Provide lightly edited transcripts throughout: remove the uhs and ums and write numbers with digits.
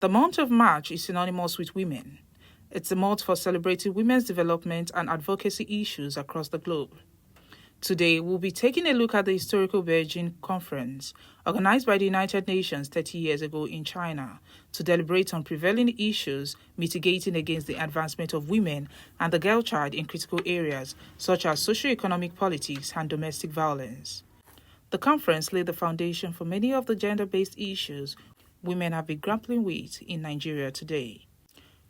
The month of March is synonymous with women. It's a month for celebrating women's development and advocacy issues across the globe. Today, we'll be taking a look at the historical Beijing conference, organized by the United Nations 30 years ago in China, to deliberate on prevailing issues mitigating against the advancement of women and the girl child in critical areas such as socio-economic politics and domestic violence. The conference laid the foundation for many of the gender-based issues women have been grappling with in Nigeria today.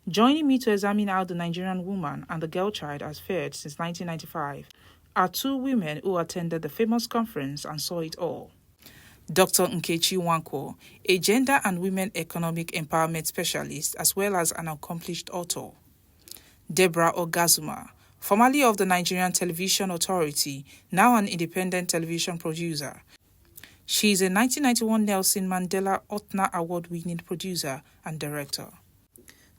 Joining me to examine how the Nigerian woman and the girl child has fared since 1995 are two women who attended the famous conference and saw it all. Dr. Nkechi Nwankwo, a gender and women economic empowerment specialist as well as an accomplished author. Deborah Ogazuma, formerly of the Nigerian Television Authority, now an independent television producer. She is a 1991 Nelson Mandela Otna Award-winning producer and director.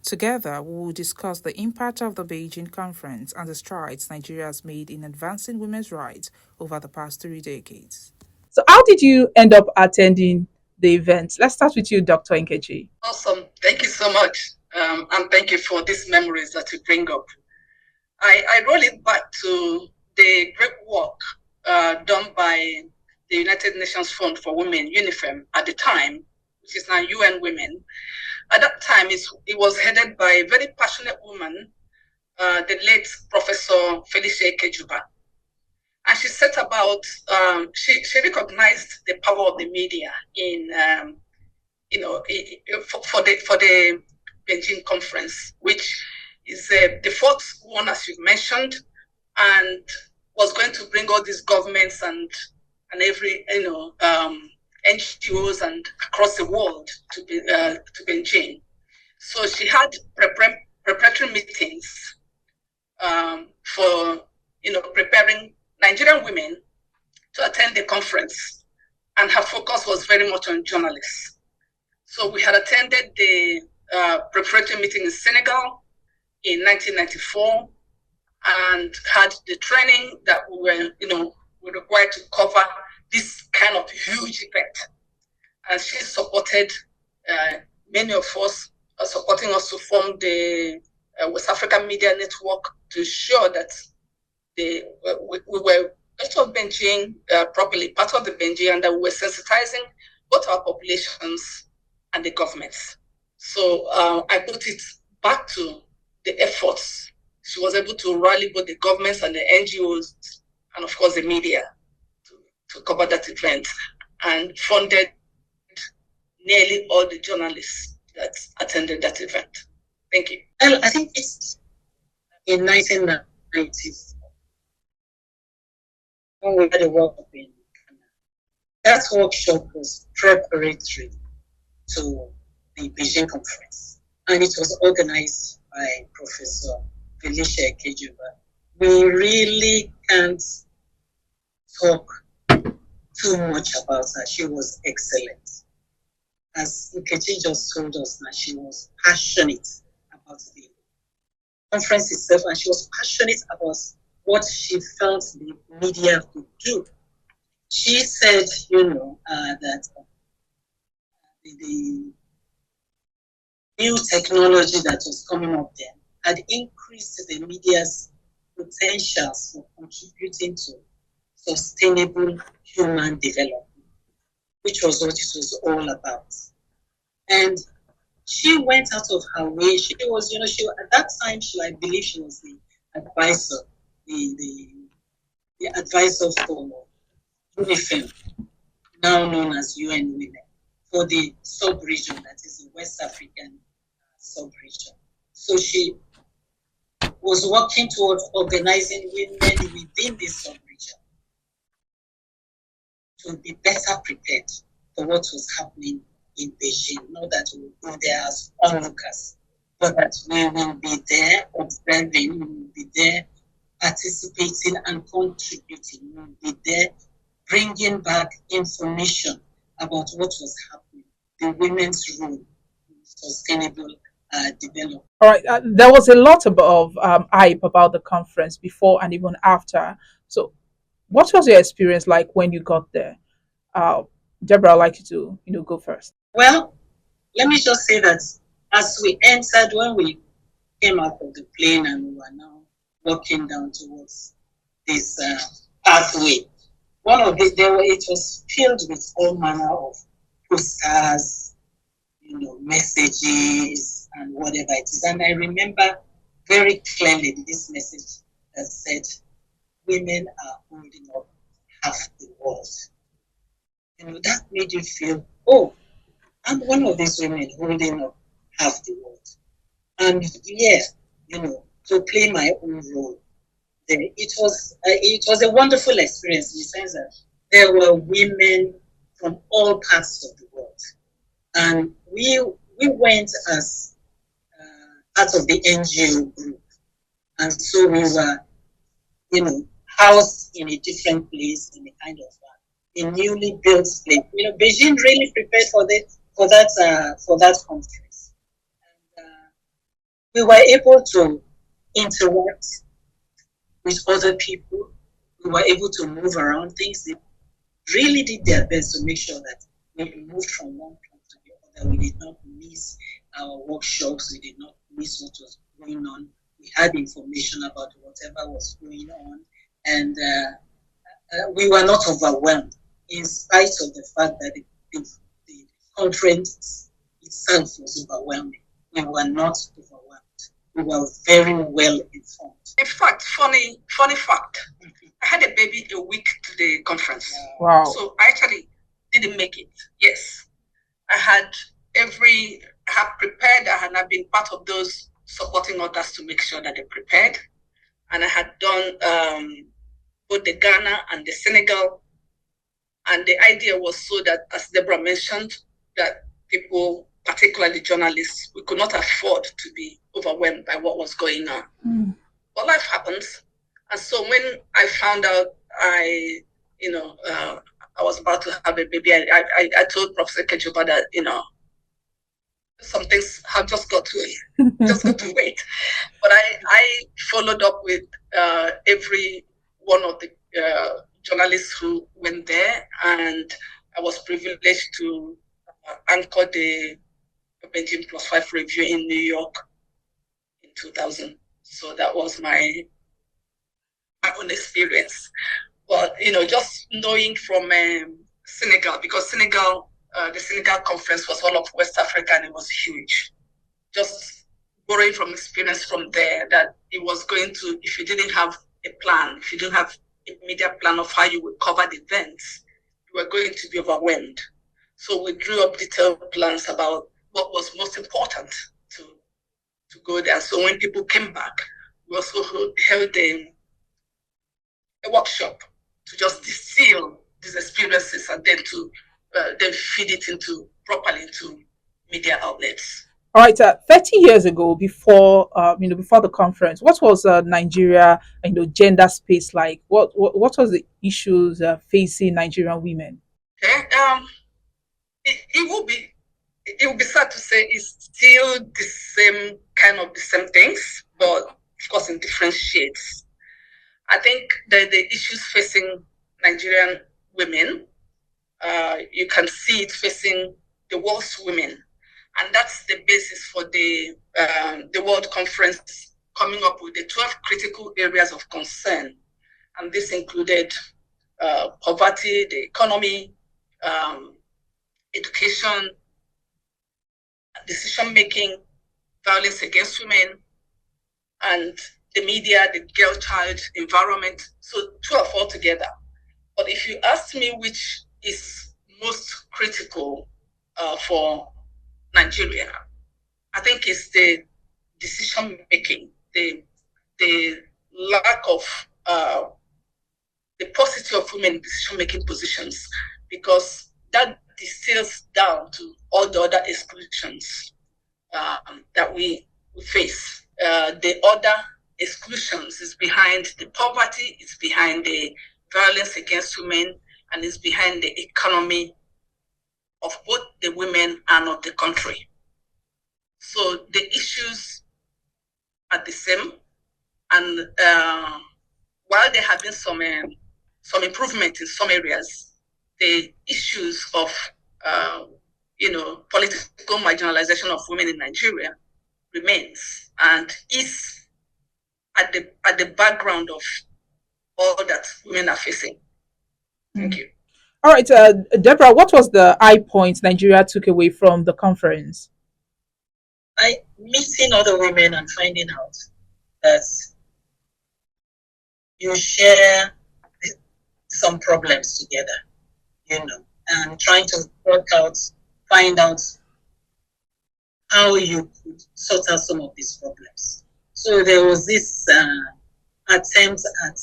Together, we will discuss the impact of the Beijing Conference and the strides Nigeria has made in advancing women's rights over the past 3 decades. So how did you end up attending the event? Let's start with you, Dr. Nkechi. Awesome. Thank you so much. And thank you for these memories that you bring up. I roll it back to the great work done by the United Nations Fund for Women, UNIFEM, at the time, which is now UN Women. At that time, it was headed by a very passionate woman, the late Professor Felicia Kejuba. And she set about, she recognized the power of the media in, for the Beijing conference, which is the fourth one, as you've mentioned, and was going to bring all these governments and every, NGOs and across the world to Beijing. So she had preparatory meetings for, preparing Nigerian women to attend the conference, and her focus was very much on journalists. So we had attended the preparatory meeting in Senegal in 1994 and had the training that we were required to cover this kind of huge event. And she supported many of us, supporting us to form the West African Media Network to ensure that we were part of Beijing properly, part of the Beijing, and that we were sensitizing both our populations and the governments. So I put it back to the efforts. She was able to rally both the governments and the NGOs, and of course the media, to cover that event, and funded nearly all the journalists that attended that event. Thank you. Well, I think it's in 1990s when we had a workshop in Ghana. That workshop was preparatory to the Beijing conference, and it was organized by Professor Felicia Kejuba. We really can't talk too much about her. She was excellent. As Nkechi just told us, that she was passionate about the conference itself, and she was passionate about what she felt the media could do. She said, that the new technology that was coming up then had increased the media's potentials for contributing to sustainable human development, which was what it was all about. And she went out of her way. She was, at that time, I believe she was the advisor, the advisor for UNIFEM, now known as UN Women, for the sub-region, that is the West African sub-region. So she was working towards organizing women within this sub-region to be better prepared for what was happening in Beijing. Not that we will go there as onlookers, but that we will be there observing, we will be there participating and contributing, we will be there bringing back information about what was happening, the women's role in sustainable development. All right, there was a lot of hype about the conference before and even after. So what was your experience like when you got there? Deborah, I'd like you to go first. Well, let me just say that as we entered, when we came out of the plane and we were now walking down towards this pathway, one of the it was filled with all manner of posters, messages and whatever it is. And I remember very clearly this message that said, "Women are holding up half the world." That made you feel, oh, I'm one of these women holding up half the world. And to play my own role there, it was a wonderful experience in the sense that there were women from all parts of the world, and we went as part of the NGO group, and so we were, housed in a different place, in a kind of a newly built place. Beijing really prepared for that conference. And, we were able to interact with other people. We were able to move around things. They really did their best to make sure that we moved from one place to the other. We did not miss our workshops. We did not miss what was going on. We had information about whatever was going on, and we were not overwhelmed, in spite of the fact that the conference itself was overwhelming. We were not overwhelmed. We were very well informed. In fact, funny fact, I had a baby a week to the conference. Wow. So I actually didn't make it. Yes. I had prepared. I had not been part of those supporting others to make sure that they prepared. And I had done both the Ghana and the Senegal. And the idea was so that, as Deborah mentioned, that people, particularly journalists, we could not afford to be overwhelmed by what was going on. But life happens. And so when I found out I was about to have a baby, I told Professor Kejoba that, some things have just got to wait. But I followed up with every one of the journalists who went there, and I was privileged to anchor the Beijing +5 review in New York in 2000. So that was my own experience. But just knowing from Senegal, because the Senegal conference was all of West Africa and it was huge. Just borrowing from experience from there, that it was going to, if you didn't have a plan, if you didn't have a media plan of how you would cover the events, you were going to be overwhelmed. So we drew up detailed plans about what was most important to go there. So when people came back, we also held a workshop to just distill these experiences and then to then feed it properly into media outlets. All right, 30 years ago, before the conference, what was Nigeria, gender space like? What was the issues facing Nigerian women? Okay, it will be sad to say it's still the same things, but of course in different shades. I think the issues facing Nigerian women, you can see it facing the world's women. And that's the basis for the World Conference coming up with the 12 critical areas of concern. And this included poverty, the economy, education, decision-making, violence against women, and the media, the girl-child environment. So 12 altogether. But if you ask me which is most critical for Nigeria, I think it's the decision making, the lack of the paucity of women in decision making positions, because that distills down to all the other exclusions that we face. The other exclusions is behind the poverty, it's behind the violence against women, and it's behind the economy of both the women and of the country. So the issues are the same, and while there have been some improvement in some areas, the issues of political marginalization of women in Nigeria remains and is at the background of all that women are facing. Thank you. All right, Deborah, what was the high point Nigeria took away from the conference? Meeting other women and finding out that you share some problems together, and trying to find out how you could sort out some of these problems. So there was this attempt at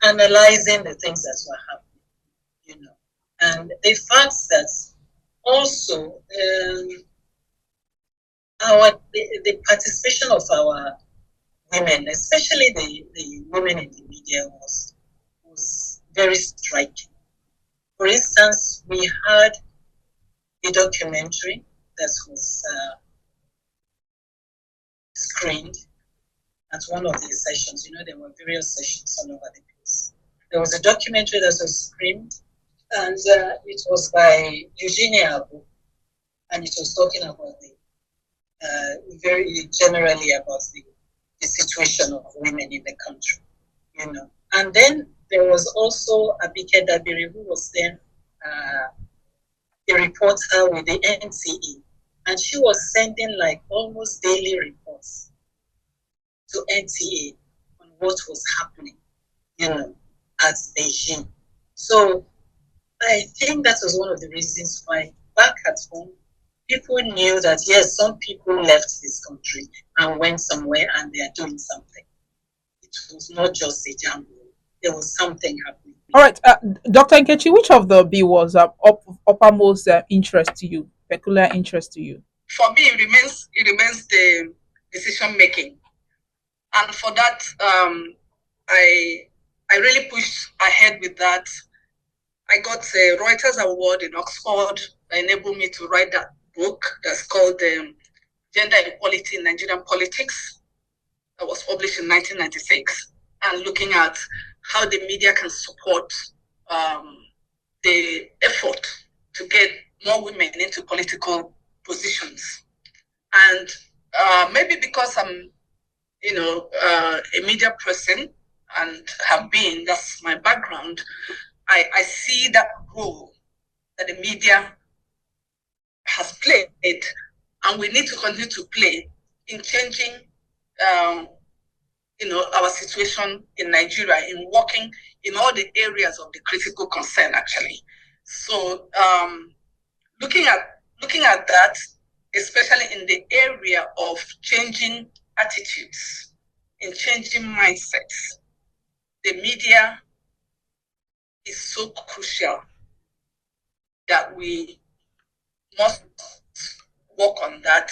analyzing the things that were happening, and the fact that also the participation of our women, especially the women in the media, was very striking. For instance, we had a documentary that was screened at one of the sessions. There were various sessions all over the place. There was a documentary that was screened, and it was by Eugenia Abu, and it was talking about very generally about the situation of women in the country, And then there was also Abike Dabiri, who was then a reporter with the NTA, and she was sending almost daily reports to NTA on what was happening, at Beijing. So I think that was one of the reasons why back at home, people knew that, yes, some people left this country and went somewhere and they are doing something. It was not just a jumble. There was something happening. All right, Dr. Nkechi, which of the bill was uppermost interest to you, peculiar interest to you? For me, it remains the decision making, and for that, I really pushed ahead with that. I got a Reuters award in Oxford that enabled me to write that book that's called Gender Equality in Nigerian Politics, that was published in 1996, and looking at how the media can support the effort to get more women into political positions. And maybe because I'm, a media person and have been, that's my background, I see that role that the media has played, and we need to continue to play in changing, our situation in Nigeria, in working in all the areas of the critical concern, actually. So, looking at that, especially in the area of changing attitudes, in changing mindsets, the media is so crucial that we must work on that,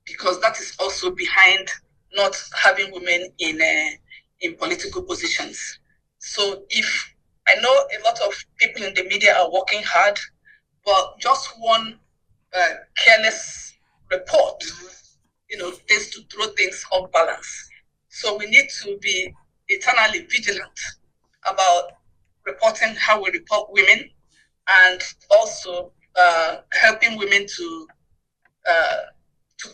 because that is also behind not having women in political positions. So if I know a lot of people in the media are working hard, but just one careless report, tends to throw things off balance. So we need to be eternally vigilant about reporting how we report women, and also helping women to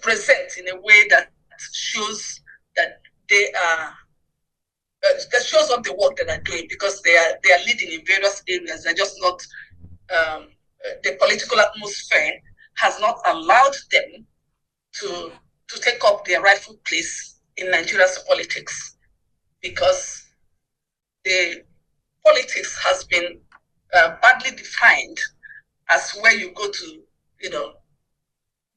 present in a way that shows that they are that shows up the work that they're doing, because they are leading in various areas. They're just not the political atmosphere has not allowed them to take up their rightful place in Nigeria's politics, because the politics has been badly defined as where you go to,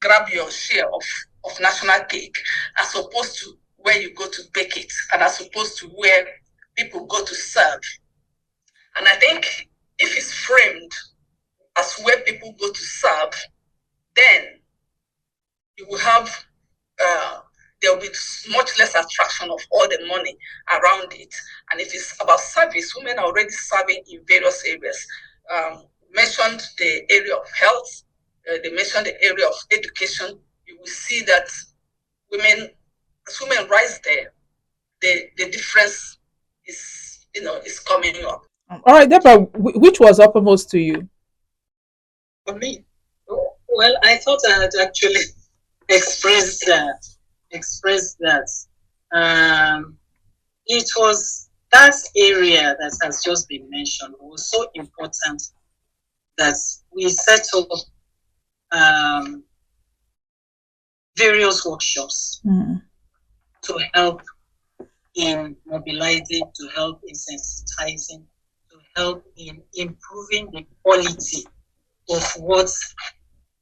grab your share of national cake, as opposed to where you go to bake it, and as opposed to where people go to serve. And I think if it's framed as where people go to serve, then you will have there will be much less attraction of all the money around it. And if it's about service, women are already serving in various areas. Mentioned the area of health, they mentioned the area of education. You will see that as women rise there, the difference is coming up. All right, Deborah, which was uppermost to you? For me, well, I thought I had actually expressed that. Expressed that. It was that area that has just been mentioned was so important that we set up various workshops to help in mobilizing, to help in sensitizing, to help in improving the quality of what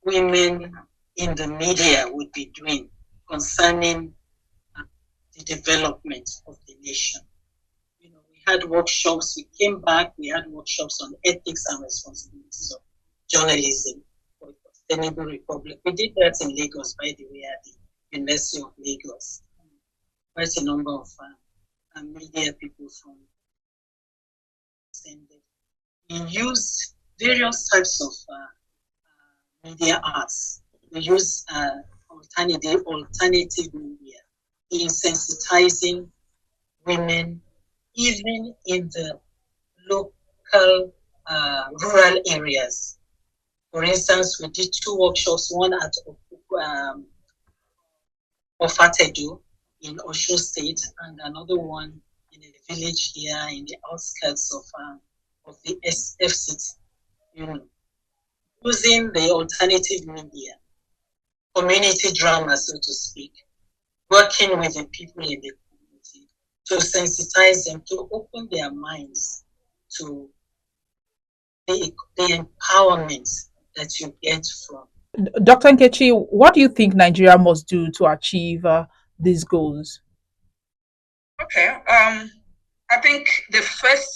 women in the media would be doing concerning the development of the nation. You know, we had workshops, we came back, we had workshops on ethics and responsibilities of journalism for a sustainable republic. We did that in Lagos, by the way, at the University of Lagos. Quite a number of media people from attended. We used various types of media arts. We use alternative media in sensitizing women, even in the local rural areas. For instance, we did 2 workshops, one at Ofatedu in Osun State, and another one in a village here in the outskirts of the FCT. You know, using the alternative media, community drama, so to speak, working with the people in the community to sensitize them, to open their minds to the empowerment that you get from. Dr. Nkechi, what do you think Nigeria must do to achieve these goals? Okay. I think the first,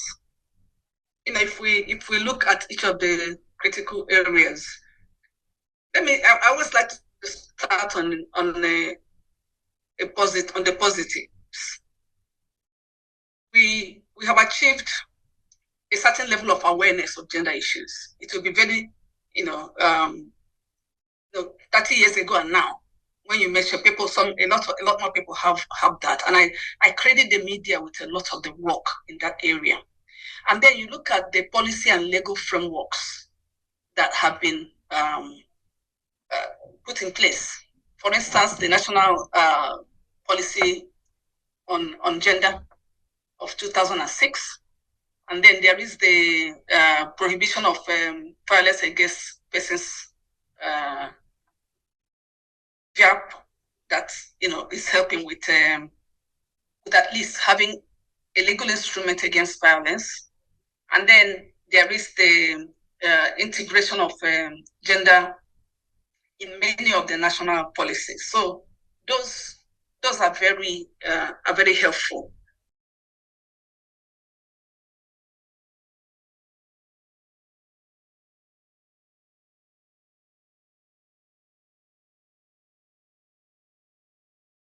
if we look at each of the critical areas, I always like to start on the positives. We have achieved a certain level of awareness of gender issues. It will be very, 30 years ago and now, when you measure people, a lot more people have that. And I credit the media with a lot of the work in that area. And then you look at the policy and legal frameworks that have been put in place. For instance, the National Policy on Gender of 2006. And then there is the prohibition of violence against persons gap that is helping with at least having a legal instrument against violence. And then there is the integration of gender in many of the national policies. So those are very helpful.